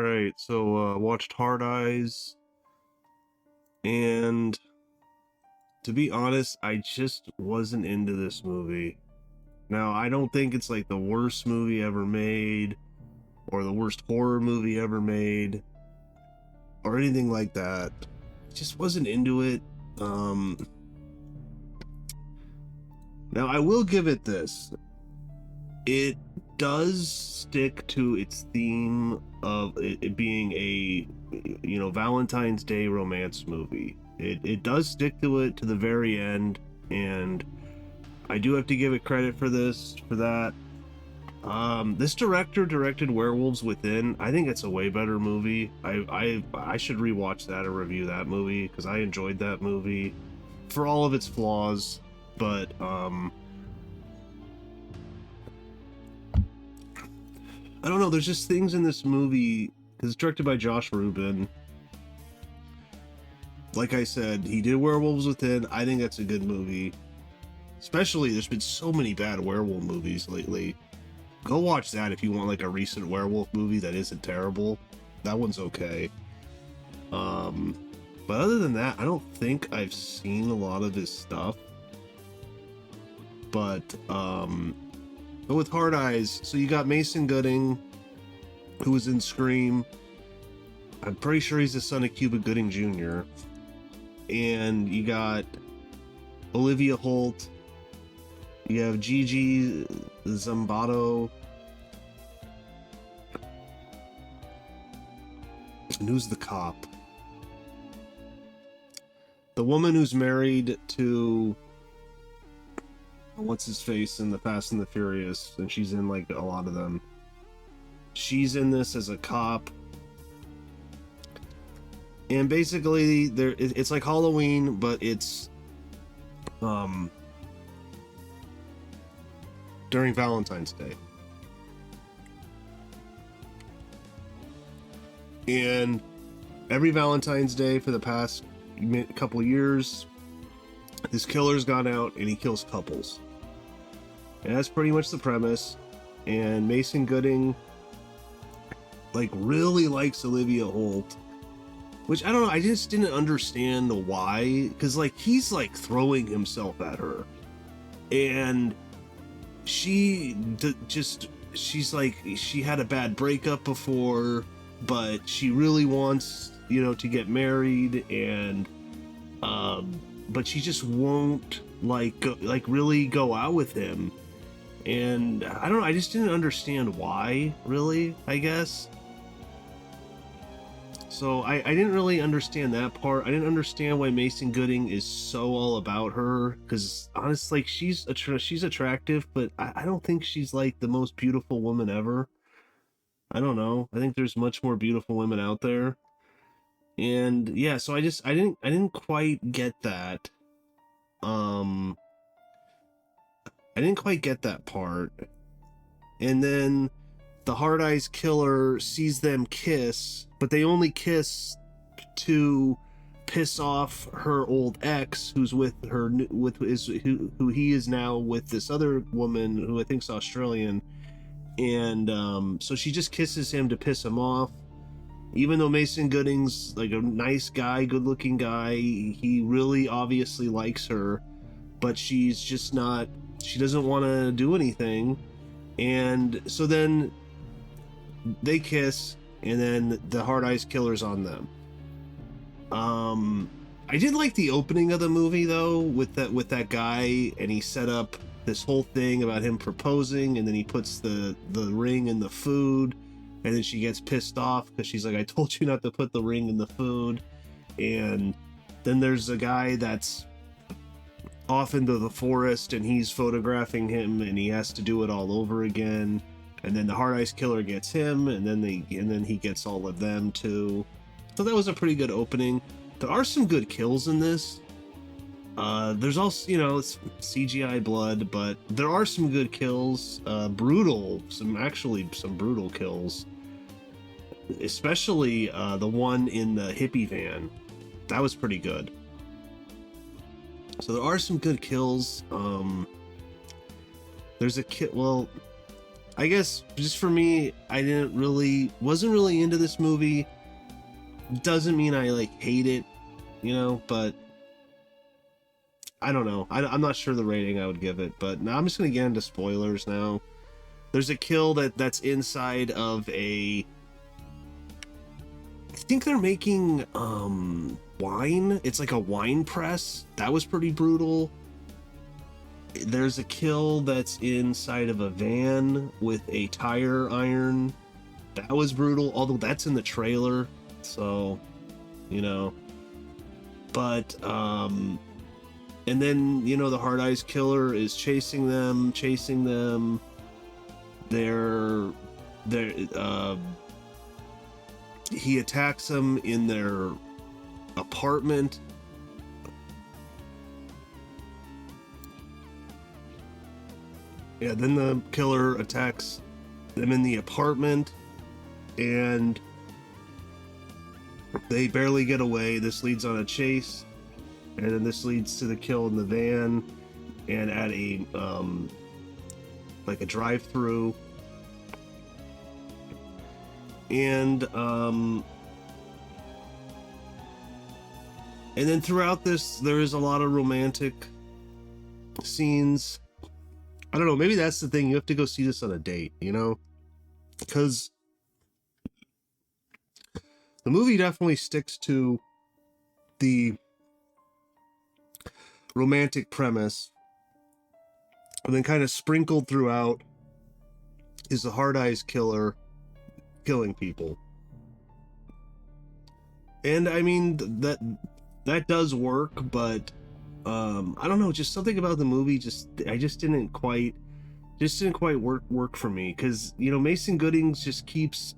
Alright, so watched Hard Eyes, and to be honest, I just wasn't into this movie. Now, I don't think it's like the worst movie ever made, or the worst horror movie ever made, or anything like that. Just wasn't into it. Now I will give it this. It does stick to its theme of it being a Valentine's Day romance movie. It does stick to it to the very end, and I do have to give it credit for that. This director directed Werewolves Within. I think it's a way better movie. I should rewatch that or review that movie because I enjoyed that movie for all of its flaws, but I don't know, there's just things in this movie, because it's directed by Josh Rubin. Like I said, he did Werewolves Within. I think that's a good movie. Especially, there's been so many bad werewolf movies lately. Go watch that if you want like a recent werewolf movie that isn't terrible. That one's okay. But other than that, I don't think I've seen a lot of his stuff. But with Hard Eyes, so you got Mason Gooding, who was in Scream. I'm pretty sure he's the son of Cuba Gooding Jr. And you got Olivia Holt. You have Gigi Zambato. And who's the cop? The woman who's married to what's his face in the Fast and the Furious, and she's in like a lot of them. She's in this as a cop, and basically it's like Halloween, but it's during Valentine's Day. And every Valentine's Day for the past couple years, this killer's gone out and he kills couples. And that's pretty much the premise. And Mason Gooding like really likes Olivia Holt, which I don't know, I just didn't understand why, because like he's like throwing himself at her, and she's like, she had a bad breakup before, but she really wants to get married, and but she just won't really go out with him. And I don't know, I just didn't understand why, really, I guess. So I didn't really understand that part. I didn't understand why Mason Gooding is so all about her, because honestly, she's attractive, but I don't think she's like the most beautiful woman ever. I don't know. I think there's much more beautiful women out there. And yeah, so I didn't quite get that. I didn't quite get that part. And then the Hard Eyes killer sees them kiss, but they only kiss to piss off her old ex, who's with her, who he is now with this other woman who I think's Australian. And so she just kisses him to piss him off. Even though Mason Gooding's like a nice guy, good-looking guy, he really obviously likes her, but she's just not. She doesn't want to do anything. And so then they kiss, and then the Hard Eyes killer's on them. I did like the opening of the movie though, with that guy, and he set up this whole thing about him proposing, and then he puts the ring in the food, and then she gets pissed off because she's like, I told you not to put the ring in the food. And then there's a guy that's off into the forest, and he's photographing him, and he has to do it all over again. And then the Hard Eyes killer gets him, and then he gets all of them too. So that was a pretty good opening. There are some good kills in this. There's also, it's CGI blood, but there are some good kills. Some brutal kills. Especially the one in the hippie van. That was pretty good. So there are some good kills. There's a kill. Well, I guess just for me, I wasn't really into this movie. Doesn't mean I like hate it, but I don't know. I'm not sure the rating I would give it, but now I'm just gonna get into spoilers now. There's a kill that's inside of I think they're making wine. It's like a wine press. That was pretty brutal. There's a kill that's inside of a van with a tire iron. That was brutal, although that's in the trailer, so but and then the hard eyes killer is chasing them. They're he attacks them in their apartment. Yeah, then the killer attacks them in the apartment, and they barely get away. This leads on a chase, and then this leads to the kill in the van and at a like a drive-through. And then throughout this, there is a lot of romantic scenes. I don't know, maybe that's the thing. You have to go see this on a date, because the movie definitely sticks to the romantic premise, and then kind of sprinkled throughout is the hard eyes killer killing people. And I mean, that does work, but I don't know, just something about the movie didn't quite work for me, because Mason Goodings just keeps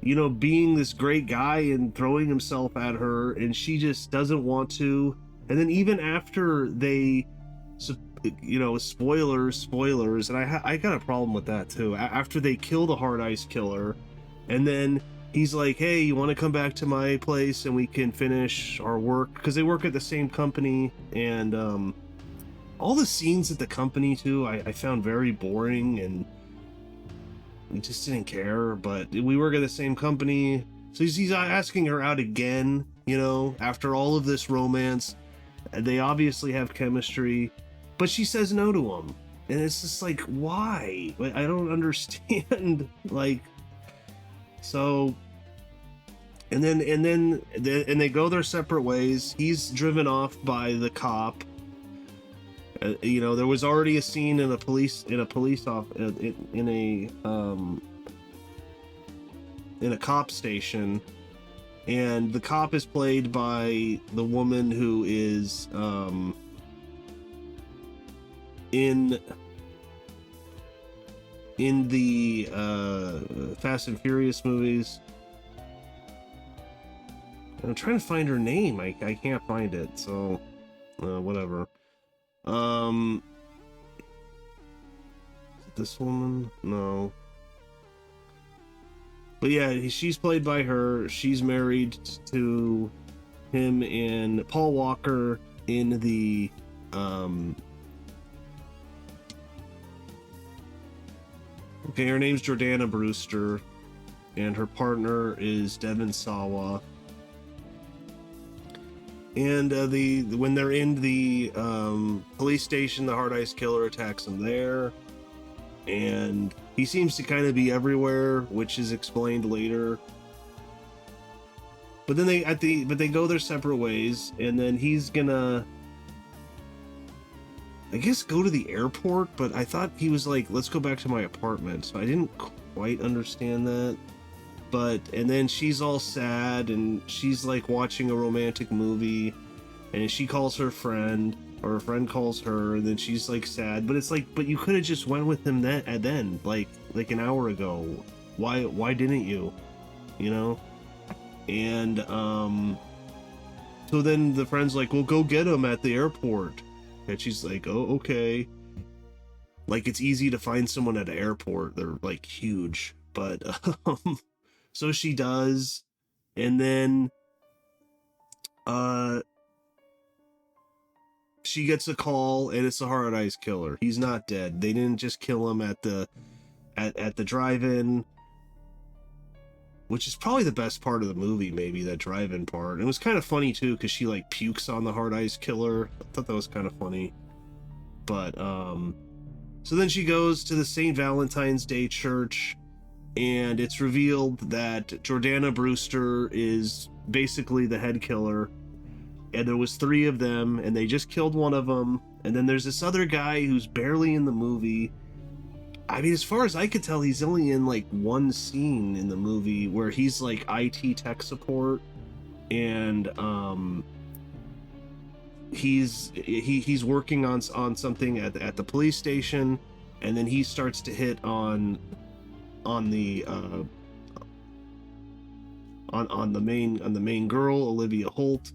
being this great guy and throwing himself at her, and she just doesn't want to. And then even after they spoilers, and I got a problem with that too. After they kill the hard eyes killer, and then he's like, hey, you want to come back to my place and we can finish our work, because they work at the same company. And all the scenes at the company too, I found very boring, and we just didn't care. But we work at the same company, so he's asking her out again, after all of this romance. They obviously have chemistry, but she says no to him, and it's just like, why? I don't understand. Like, so, and then they go their separate ways. He's driven off by the cop. There was already a scene in a police office in a cop station, and the cop is played by the woman who is in the Fast and Furious movies. I'm trying to find her name. I can't find it, so whatever. Is it this woman? No. But yeah, she's played by her. She's married to him and Paul Walker in the okay, her name's Jordana Brewster, and her partner is Devin Sawa. And when they're in the police station, the hard eyes killer attacks them there, and he seems to kind of be everywhere, which is explained later. But then they go their separate ways, and then he's gonna, I guess, go to the airport. But I thought he was like, let's go back to my apartment, so I didn't quite understand that. And then she's all sad, and she's like watching a romantic movie, and she calls her friend, or her friend calls her, and then she's like sad. But it's like, but you could have just went with him then, like an hour ago. Why didn't you? And so then the friend's like, well, go get him at the airport, and she's like, oh, okay. Like, it's easy to find someone at an airport. They're like huge. But so she does, and then she gets a call, and it's the hard eyes killer. He's not dead. They didn't just kill him at the at the drive-in, which is probably the best part of the movie, maybe that drive-in part. It was kind of funny too, because she like pukes on the hard eyes killer. I thought that was kind of funny. But so then she goes to the St. Valentine's Day church, and it's revealed that Jordana Brewster is basically the head killer, and there was 3 of them, and they just killed one of them. And then there's this other guy who's barely in the movie. I mean, as far as I could tell, he's only in like one scene in the movie where he's like IT tech support, and he's working on something at the police station, and then he starts to hit on the on the main girl, Olivia Holt,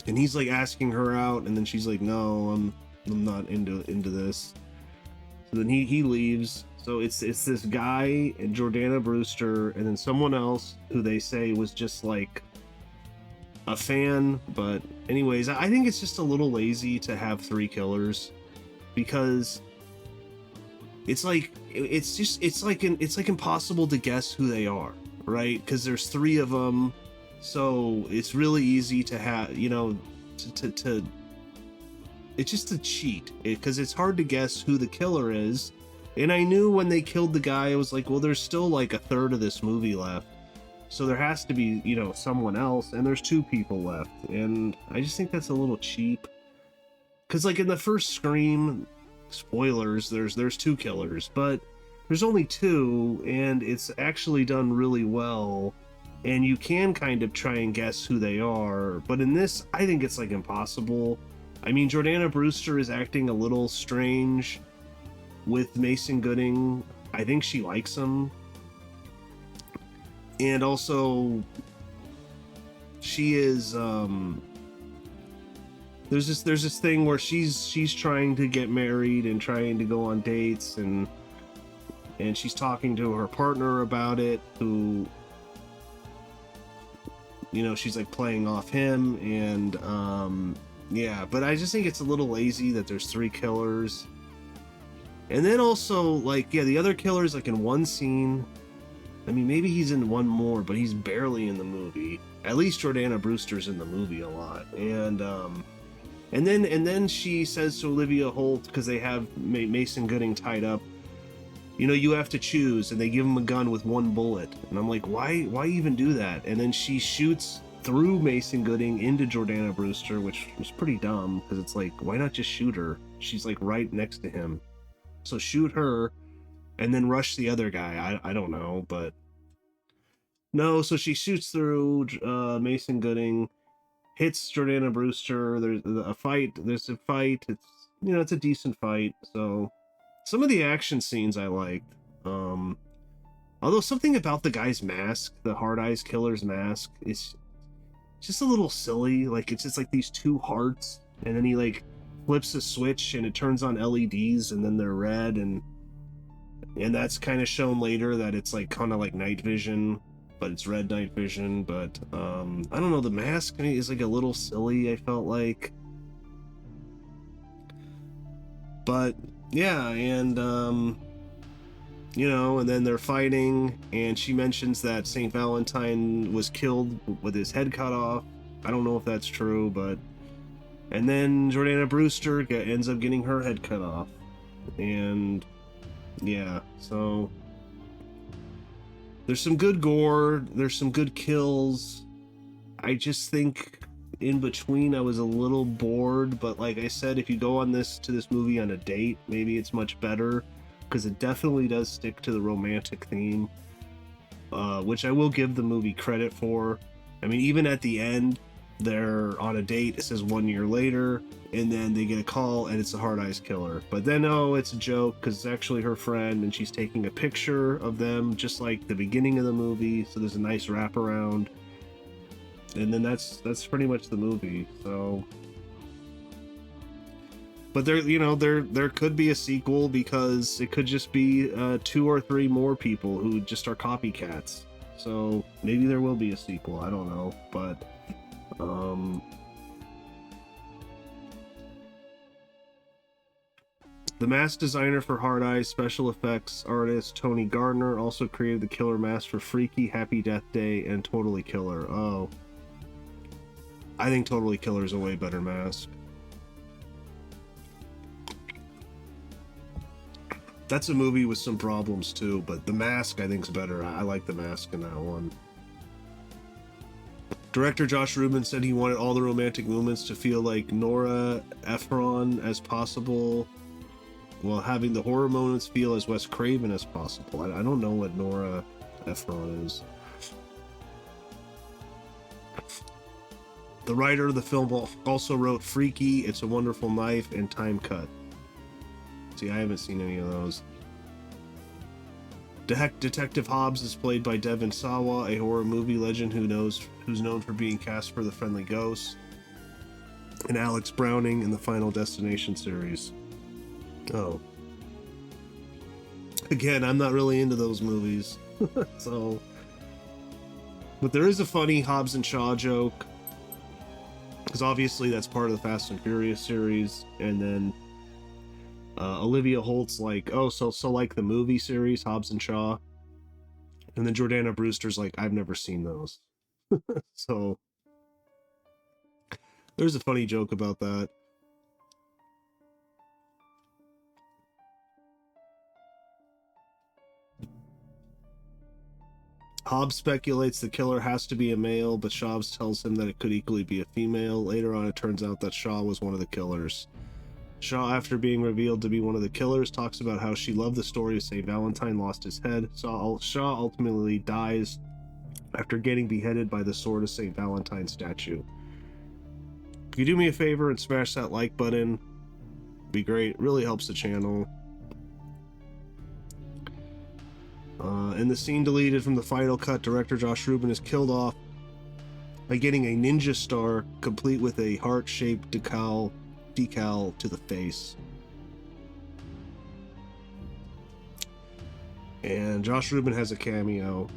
and he's like asking her out, and then she's like, no, I'm not into this. So then he leaves. So it's this guy and Jordana Brewster, and then someone else who they say was just like a fan. But anyways, I think it's just a little lazy to have 3 killers, because it's like impossible to guess who they are, right? Because there's 3 of them, so it's really easy to have, you know, to it's just a cheat, because it's hard to guess who the killer is. And I knew when they killed the guy, I was like, well, there's still like a third of this movie left, so there has to be, you know, someone else, and there's 2 people left, and I just think that's a little cheap. Because like in the first Scream, spoilers, there's 2 killers, but there's only 2, and it's actually done really well, and you can kind of try and guess who they are. But in this, I think it's like impossible. I mean, Jordana Brewster is acting a little strange with Mason Gooding. I think she likes him. And also, she is, there's this thing where she's trying to get married and trying to go on dates, and she's talking to her partner about it, who, you know, she's like playing off him, and yeah, but I just think it's a little lazy that there's 3 killers. And then also, like, yeah, the other killer's like in one scene. I mean, maybe he's in one more, but he's barely in the movie. At least Jordana Brewster's in the movie a lot. And then she says to Olivia Holt, because they have Mason Gooding tied up, you know, you have to choose, and they give him a gun with 1 bullet. And I'm like, why even do that? And then she shoots through Mason Gooding into Jordana Brewster, which was pretty dumb, because it's like, why not just shoot her? She's like right next to him. So shoot her, and then rush the other guy. I don't know, but no. So she shoots through Mason Gooding, hits Jordana Brewster. There's a fight. It's, you know, it's a decent fight. So some of the action scenes I liked. Although something about the guy's mask, the Hard Eyes Killer's mask, is just a little silly. Like, it's just like these 2 hearts, and then he like flips a switch and it turns on LEDs, and then they're red, and that's kind of shown later that it's like kind of like night vision, but it's red night vision. But I don't know, the mask is like a little silly, I felt like. But yeah, and you know, and then they're fighting, and she mentions that St. Valentine was killed with his head cut off. I don't know if that's true, but and then Jordana Brewster ends up getting her head cut off. And yeah, so there's some good gore, there's some good kills. I just think in between I was a little bored, but like I said, if you go on this movie on a date, maybe it's much better, because it definitely does stick to the romantic theme, which I will give the movie credit for. I mean, even at the end, they're on a date, it says 1 year later, and then they get a call and it's a Hard Eyes Killer. But then, oh, it's a joke, because it's actually her friend, and she's taking a picture of them just like the beginning of the movie, so there's a nice wraparound. And then that's pretty much the movie. So, but there could be a sequel, because it could just be 2 or 3 more people who just are copycats. So maybe there will be a sequel, I don't know. But The mask designer for Hard Eyes special effects artist Tony Gardner also created the killer mask for Freaky, Happy Death Day, and Totally Killer. Oh. I think Totally Killer is a way better mask. That's a movie with some problems too, but the mask I think is better. I like the mask in that one. Director Josh Rubin said he wanted all the romantic moments to feel like Nora Ephron as possible, while having the horror moments feel as Wes Craven as possible. I don't know what Nora Ephron is. The writer of the film also wrote Freaky, It's a Wonderful Knife, and Time Cut. See, I haven't seen any of those. Detective Hobbs is played by Devon Sawa, a horror movie legend who's known for being Casper the Friendly Ghost, and Alex Browning in the Final Destination series. Oh. Again, I'm not really into those movies. So. But there is a funny Hobbs and Shaw joke, because obviously that's part of the Fast and Furious series, and then Olivia Holt's like, oh, so like the movie series, Hobbs and Shaw. And then Jordana Brewster's like, I've never seen those. So there's a funny joke about that. Hobbs speculates the killer has to be a male, but Shaws tells him that it could equally be a female. Later on, it turns out that Shaw was one of the killers. Shaw, after being revealed to be one of the killers, talks about how she loved the story of St. Valentine lost his head. Shaw ultimately dies after getting beheaded by the sword of St. Valentine statue. If you do me a favor and smash that like button, it'd be great. It really helps the channel. In the scene deleted from the final cut, director Josh Rubin is killed off by getting a ninja star complete with a heart-shaped decal to the face. And Josh Rubin has a cameo,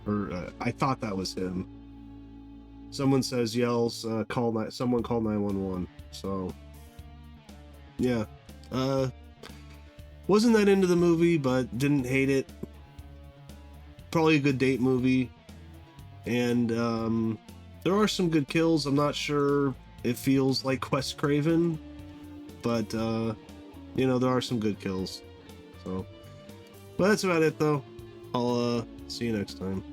or I thought that was him. Someone yells, someone call 911. So, yeah. Wasn't that into the movie, but didn't hate it. Probably a good date movie. And there are some good kills. I'm not sure it feels like Wes Craven, but there are some good kills. So, but that's about it though. I'll see you next time.